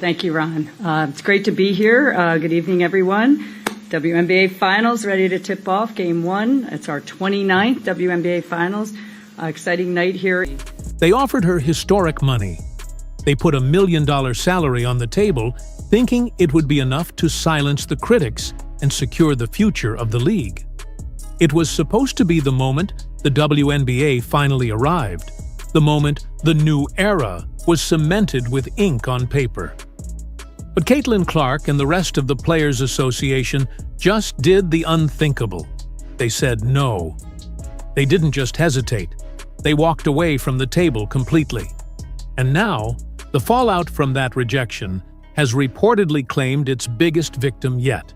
Thank you, Ron. It's great to be here. Good evening, everyone. WNBA Finals ready to tip off Game 1. It's our 29th WNBA Finals. Exciting night here. They offered her historic money. They put $1 million salary on the table, thinking it would be enough to silence the critics and secure the future of the league. It was supposed to be the moment the WNBA finally arrived, the moment the new era was cemented with ink on paper. But Caitlin Clark and the rest of the Players Association just did the unthinkable. They said no. They didn't just hesitate. They walked away from the table completely. And now, the fallout from that rejection has reportedly claimed its biggest victim yet.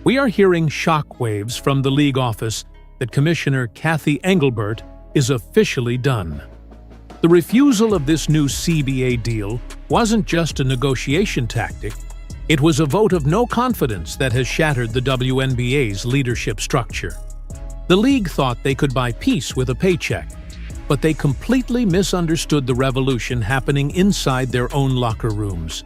We are hearing shockwaves from the league office that Commissioner Cathy Engelbert is officially done. The refusal of this new CBA deal wasn't just a negotiation tactic, it was a vote of no confidence that has shattered the WNBA's leadership structure. The league thought they could buy peace with a paycheck, but they completely misunderstood the revolution happening inside their own locker rooms.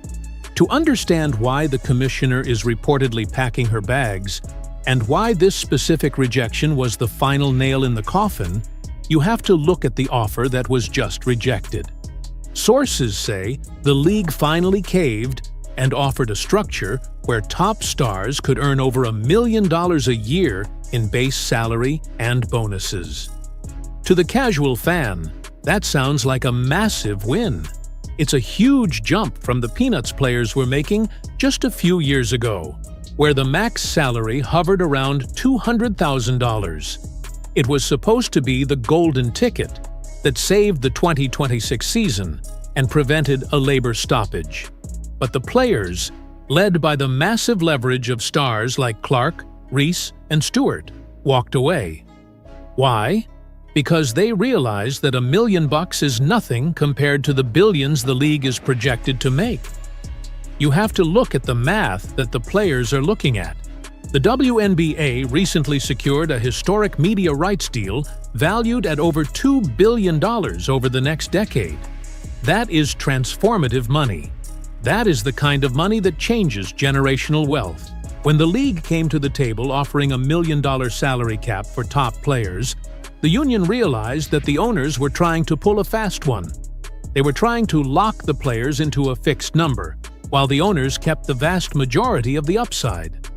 To understand why the commissioner is reportedly packing her bags, and why this specific rejection was the final nail in the coffin, you have to look at the offer that was just rejected. Sources say the league finally caved and offered a structure where top stars could earn over $1 million a year in base salary and bonuses. To the casual fan, that sounds like a massive win. It's a huge jump from the Peanuts players were making just a few years ago, where the max salary hovered around $200,000. It was supposed to be the golden ticket that saved the 2026 season and prevented a labor stoppage. But the players, led by the massive leverage of stars like Clark, Reese, and Stewart, walked away. Why? Because they realized that $1 million is nothing compared to the billions the league is projected to make. You have to look at the math that the players are looking at. The WNBA recently secured a historic media rights deal valued at over $2 billion over the next decade. That is transformative money. That is the kind of money that changes generational wealth. When the league came to the table offering $1 million salary cap for top players, the union realized that the owners were trying to pull a fast one. They were trying to lock the players into a fixed number, while the owners kept the vast majority of the upside.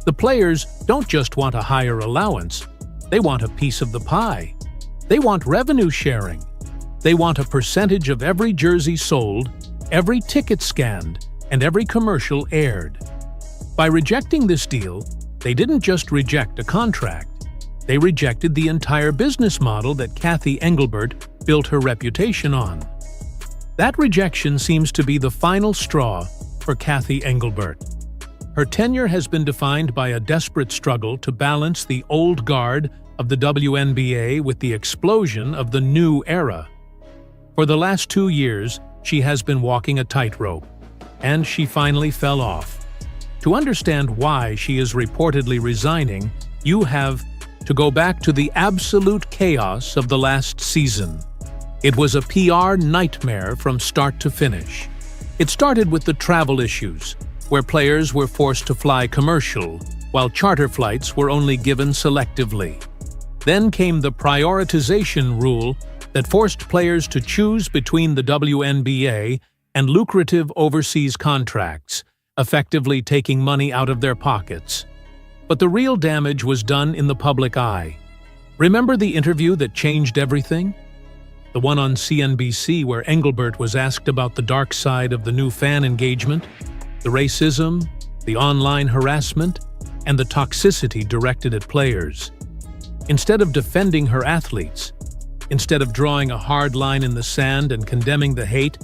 The players don't just want a higher allowance, they want a piece of the pie. They want revenue sharing. They want a percentage of every jersey sold, every ticket scanned, and every commercial aired. By rejecting this deal, they didn't just reject a contract, they rejected the entire business model that Cathy Engelbert built her reputation on. That rejection seems to be the final straw for Cathy Engelbert. Her tenure has been defined by a desperate struggle to balance the old guard of the WNBA with the explosion of the new era. For the last 2 years, she has been walking a tightrope, and she finally fell off. To understand why she is reportedly resigning, you have to go back to the absolute chaos of the last season. It was a PR nightmare from start to finish. It started with the travel issues, where players were forced to fly commercial, while charter flights were only given selectively. Then came the prioritization rule that forced players to choose between the WNBA and lucrative overseas contracts, effectively taking money out of their pockets. But the real damage was done in the public eye. Remember the interview that changed everything? The one on CNBC where Engelbert was asked about the dark side of the new fan engagement, the racism, the online harassment, and the toxicity directed at players. Instead of defending her athletes, instead of drawing a hard line in the sand and condemning the hate,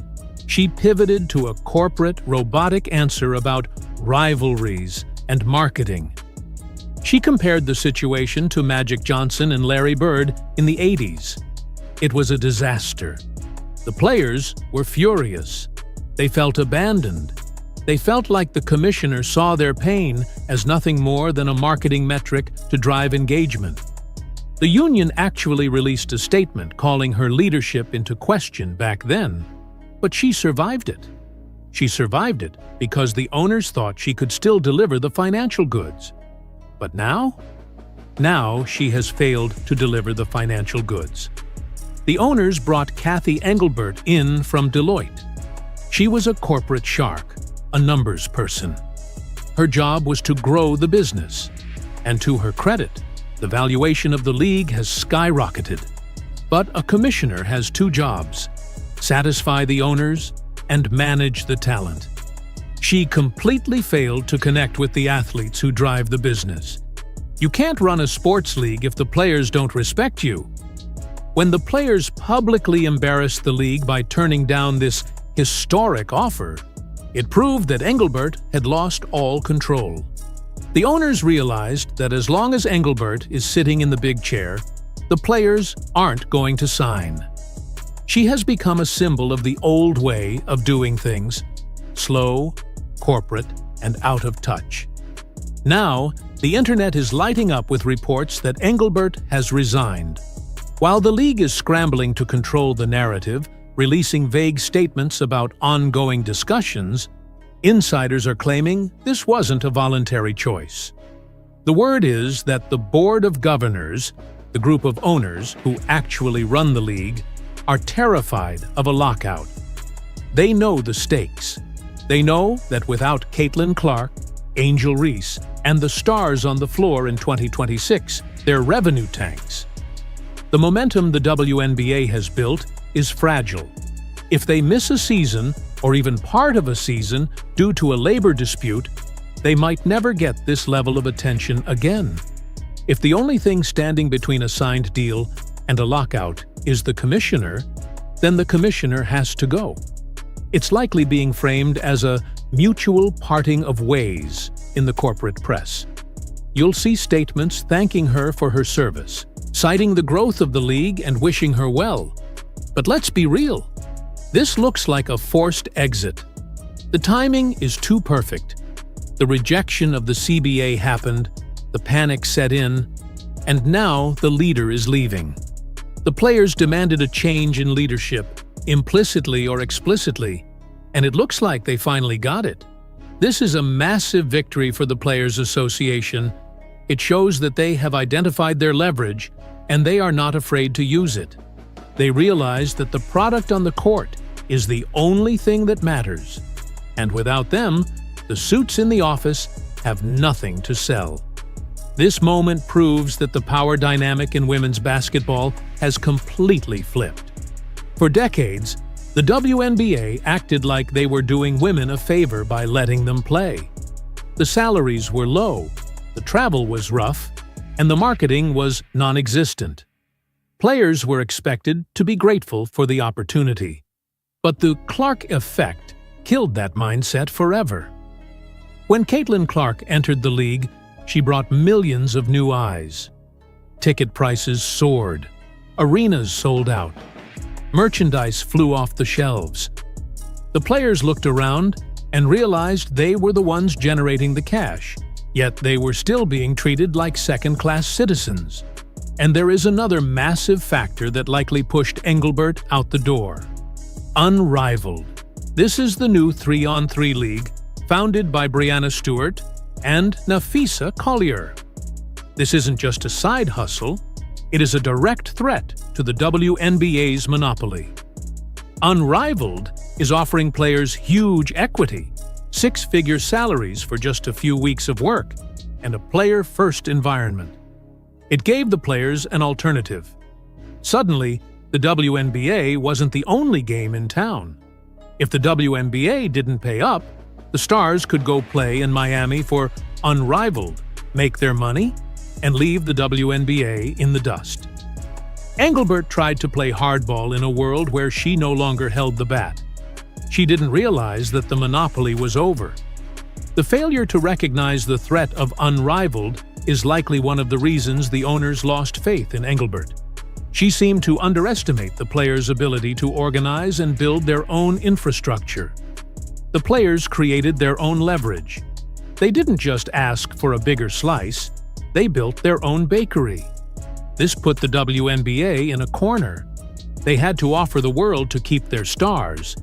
she pivoted to a corporate, robotic answer about rivalries and marketing. She compared the situation to Magic Johnson and Larry Bird in the 80s. It was a disaster. The players were furious. They felt abandoned. They felt like the commissioner saw their pain as nothing more than a marketing metric to drive engagement. The union actually released a statement calling her leadership into question back then, but she survived it. She survived it because the owners thought she could still deliver the financial goods. But now? Now she has failed to deliver the financial goods. The owners brought Kathy Engelbert in from Deloitte. She was a corporate shark, a numbers person. Her job was to grow the business. And to her credit, the valuation of the league has skyrocketed. But a commissioner has two jobs: satisfy the owners and manage the talent. She completely failed to connect with the athletes who drive the business. You can't run a sports league if the players don't respect you. When the players publicly embarrassed the league by turning down this historic offer, it proved that Engelbert had lost all control. The owners realized that as long as Engelbert is sitting in the big chair, the players aren't going to sign. She has become a symbol of the old way of doing things: slow, corporate, and out of touch. Now, the internet is lighting up with reports that Engelbert has resigned. While the league is scrambling to control the narrative, releasing vague statements about ongoing discussions, insiders are claiming this wasn't a voluntary choice. The word is that the Board of Governors, the group of owners who actually run the league, are terrified of a lockout. They know the stakes. They know that without Caitlin Clark, Angel Reese, and the stars on the floor in 2026, their revenue tanks. The momentum the WNBA has built is fragile. If they miss a season, or even part of a season, due to a labor dispute, they might never get this level of attention again. If the only thing standing between a signed deal and a lockout is the commissioner, then the commissioner has to go. It's likely being framed as a mutual parting of ways in the corporate press. You'll see statements thanking her for her service, citing the growth of the league and wishing her well. But let's be real. This looks like a forced exit. The timing is too perfect. The rejection of the CBA happened, the panic set in, and now the leader is leaving. The players demanded a change in leadership, implicitly or explicitly, and it looks like they finally got it. This is a massive victory for the Players Association. It shows that they have identified their leverage, and they are not afraid to use it. They realize that the product on the court is the only thing that matters, and without them, the suits in the office have nothing to sell. This moment proves that the power dynamic in women's basketball has completely flipped. For decades, the WNBA acted like they were doing women a favor by letting them play. The salaries were low, the travel was rough, and the marketing was non-existent. Players were expected to be grateful for the opportunity. But the Clark effect killed that mindset forever. When Caitlin Clark entered the league, she brought millions of new eyes. Ticket prices soared. Arenas sold out. Merchandise flew off the shelves. The players looked around and realized they were the ones generating the cash, yet they were still being treated like second-class citizens. And there is another massive factor that likely pushed Engelbert out the door. Unrivaled. This is the new 3-on-3 league, founded by Brianna Stewart and Nafisa Collier. This isn't just a side hustle, it is a direct threat to the WNBA's monopoly. Unrivaled is offering players huge equity, 6-figure salaries for just a few weeks of work, and a player-first environment. It gave the players an alternative. Suddenly, the WNBA wasn't the only game in town. If the WNBA didn't pay up, the stars could go play in Miami for Unrivaled, make their money, and leave the WNBA in the dust. Engelbert tried to play hardball in a world where she no longer held the bat. She didn't realize that the monopoly was over. The failure to recognize the threat of Unrivaled is likely one of the reasons the owners lost faith in Engelbert. She seemed to underestimate the players' ability to organize and build their own infrastructure. The players created their own leverage. They didn't just ask for a bigger slice, they built their own bakery. This put the WNBA in a corner. They had to offer the world to keep their stars,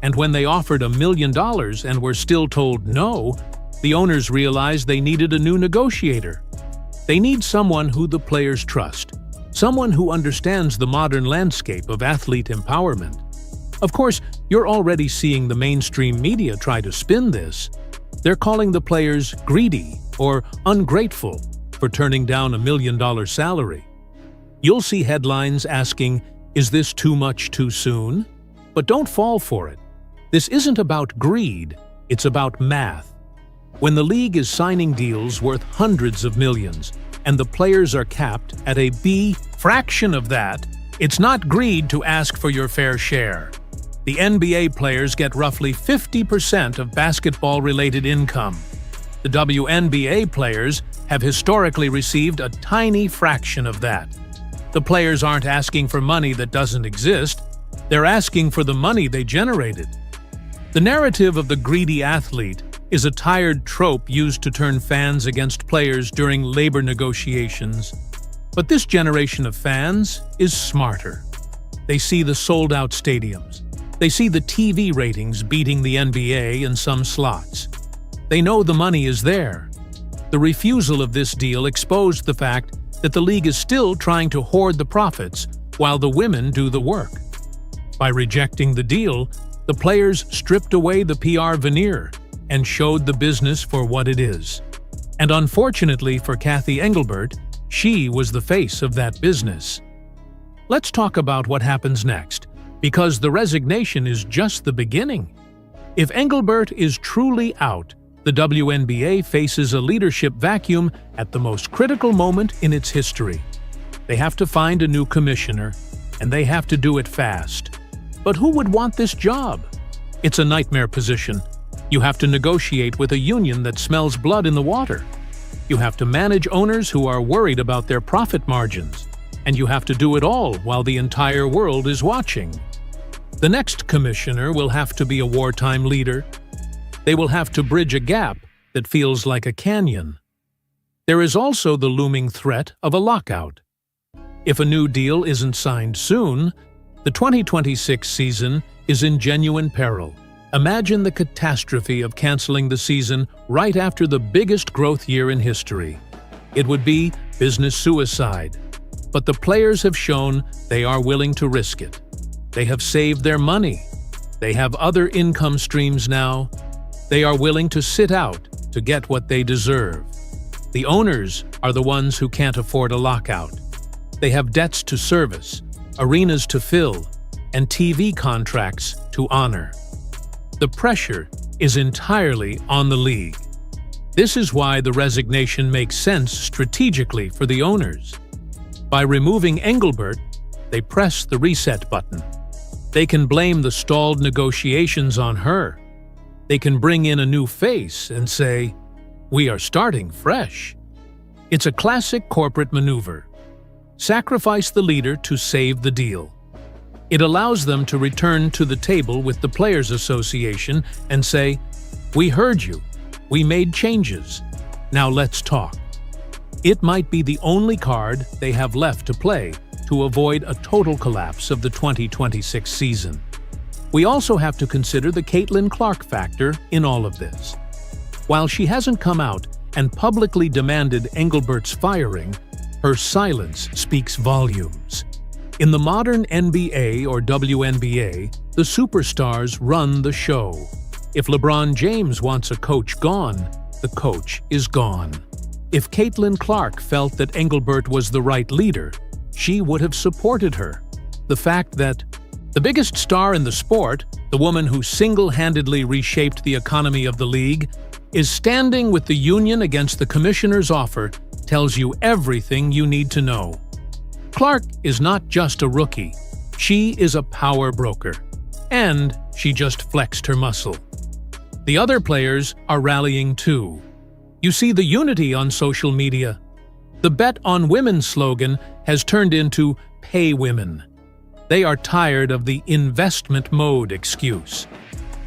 And when they offered $1 million and were still told no, the owners realized they needed a new negotiator. They need someone who the players trust, someone who understands the modern landscape of athlete empowerment. Of course, you're already seeing the mainstream media try to spin this. They're calling the players greedy or ungrateful for turning down $1 million salary. You'll see headlines asking, "Is this too much too soon?" But don't fall for it. This isn't about greed, it's about math. When the league is signing deals worth hundreds of millions, and the players are capped at a fraction of that, it's not greed to ask for your fair share. The NBA players get roughly 50% of basketball-related income. The WNBA players have historically received a tiny fraction of that. The players aren't asking for money that doesn't exist, they're asking for the money they generated. The narrative of the greedy athlete is a tired trope used to turn fans against players during labor negotiations. But this generation of fans is smarter. They see the sold-out stadiums. They see the TV ratings beating the NBA in some slots. They know the money is there. The refusal of this deal exposed the fact that the league is still trying to hoard the profits while the women do the work. By rejecting the deal, the players stripped away the PR veneer and showed the business for what it is. And unfortunately for Cathy Engelbert, she was the face of that business. Let's talk about what happens next, because the resignation is just the beginning. If Engelbert is truly out, the WNBA faces a leadership vacuum at the most critical moment in its history. They have to find a new commissioner, and they have to do it fast. But who would want this job? It's a nightmare position. You have to negotiate with a union that smells blood in the water. You have to manage owners who are worried about their profit margins. And you have to do it all while the entire world is watching. The next commissioner will have to be a wartime leader. They will have to bridge a gap that feels like a canyon. There is also the looming threat of a lockout. If a new deal isn't signed soon, the 2026 season is in genuine peril. Imagine the catastrophe of canceling the season right after the biggest growth year in history. It would be business suicide. But the players have shown they are willing to risk it. They have saved their money. They have other income streams now. They are willing to sit out to get what they deserve. The owners are the ones who can't afford a lockout. They have debts to service, arenas to fill, and TV contracts to honor. The pressure is entirely on the league. This is why the resignation makes sense strategically for the owners. By removing Engelbert, they press the reset button. They can blame the stalled negotiations on her. They can bring in a new face and say, "We are starting fresh." It's a classic corporate maneuver. Sacrifice the leader to save the deal. It allows them to return to the table with the Players Association and say, "We heard you. We made changes. Now let's talk." It might be the only card they have left to play to avoid a total collapse of the 2026 season. We also have to consider the Caitlin Clark factor in all of this. While she hasn't come out and publicly demanded Engelbert's firing, her silence speaks volumes. In the modern NBA or WNBA, the superstars run the show. If LeBron James wants a coach gone, the coach is gone. If Caitlin Clark felt that Engelbert was the right leader, she would have supported her. The fact that the biggest star in the sport, the woman who single-handedly reshaped the economy of the league, is standing with the union against the commissioner's offer tells you everything you need to know. Clark is not just a rookie. She is a power broker. And she just flexed her muscle. The other players are rallying too. You see the unity on social media. The Bet on Women slogan has turned into Pay Women. They are tired of the investment mode excuse.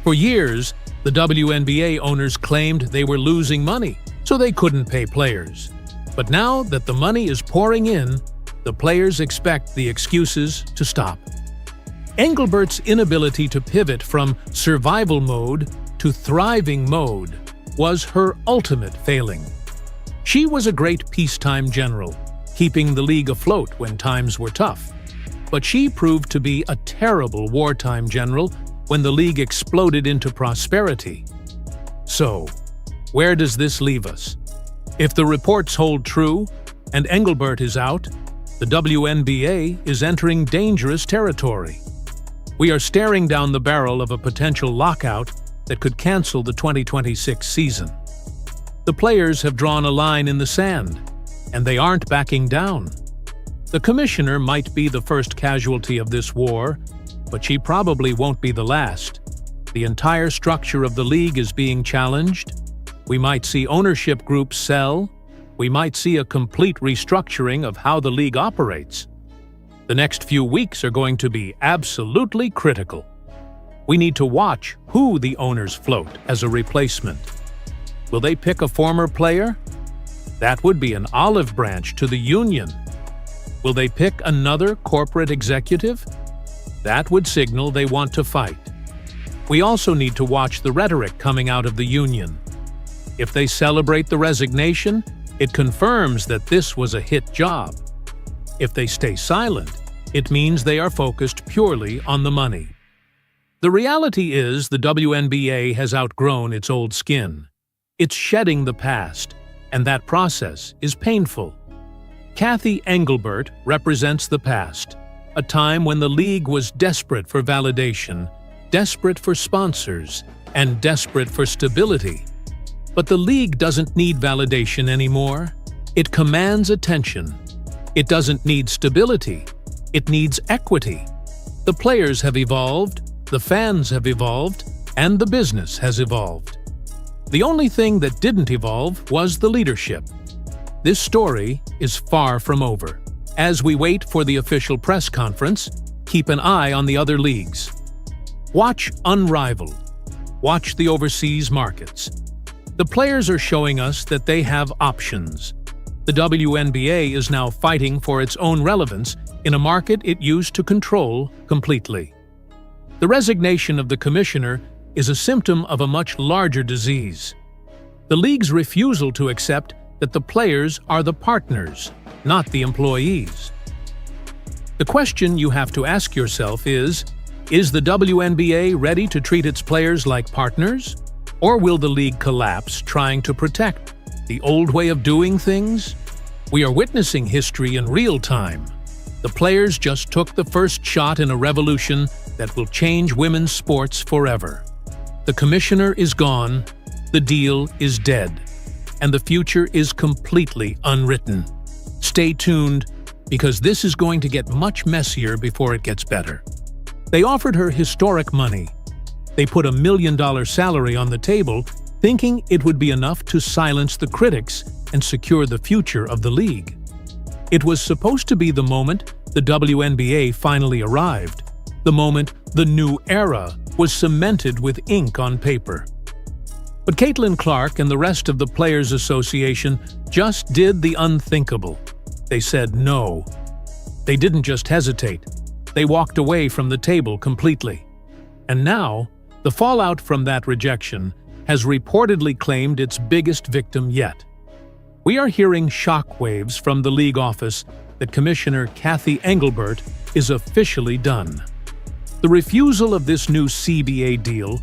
For years, the WNBA owners claimed they were losing money, so they couldn't pay players. But now that the money is pouring in, the players expect the excuses to stop. Engelbert's inability to pivot from survival mode to thriving mode was her ultimate failing. She was a great peacetime general, keeping the league afloat when times were tough. But she proved to be a terrible wartime general when the league exploded into prosperity. So, where does this leave us? If the reports hold true, and Engelbert is out, the WNBA is entering dangerous territory. We are staring down the barrel of a potential lockout that could cancel the 2026 season. The players have drawn a line in the sand, and they aren't backing down. The commissioner might be the first casualty of this war, but she probably won't be the last. The entire structure of the league is being challenged. We might see ownership groups sell. We might see a complete restructuring of how the league operates. The next few weeks are going to be absolutely critical. We need to watch who the owners float as a replacement. Will they pick a former player? That would be an olive branch to the union. Will they pick another corporate executive? That would signal they want to fight. We also need to watch the rhetoric coming out of the union. If they celebrate the resignation, it confirms that this was a hit job. If they stay silent, it means they are focused purely on the money. The reality is the WNBA has outgrown its old skin. It's shedding the past, and that process is painful. Kathy Engelbert represents the past, a time when the league was desperate for validation, desperate for sponsors, and desperate for stability. But the league doesn't need validation anymore. It commands attention. It doesn't need stability. It needs equity. The players have evolved, the fans have evolved, and the business has evolved. The only thing that didn't evolve was the leadership. This story is far from over. As we wait for the official press conference, keep an eye on the other leagues. Watch Unrivaled. Watch the overseas markets. The players are showing us that they have options. The WNBA is now fighting for its own relevance in a market it used to control completely. The resignation of the commissioner is a symptom of a much larger disease. The league's refusal to accept that the players are the partners, not the employees. The question you have to ask yourself is the WNBA ready to treat its players like partners? Or will the league collapse trying to protect the old way of doing things? We are witnessing history in real time. The players just took the first shot in a revolution that will change women's sports forever. The commissioner is gone, the deal is dead, and the future is completely unwritten. Stay tuned, because this is going to get much messier before it gets better. They offered her historic money. They put $1 million salary on the table, thinking it would be enough to silence the critics and secure the future of the league. It was supposed to be the moment the WNBA finally arrived, the moment the new era was cemented with ink on paper. But Caitlin Clark and the rest of the Players Association just did the unthinkable. They said no. They didn't just hesitate. They walked away from the table completely. And now, the fallout from that rejection has reportedly claimed its biggest victim yet. We are hearing shockwaves from the league office that Commissioner Kathy Engelbert is officially done. The refusal of this new CBA deal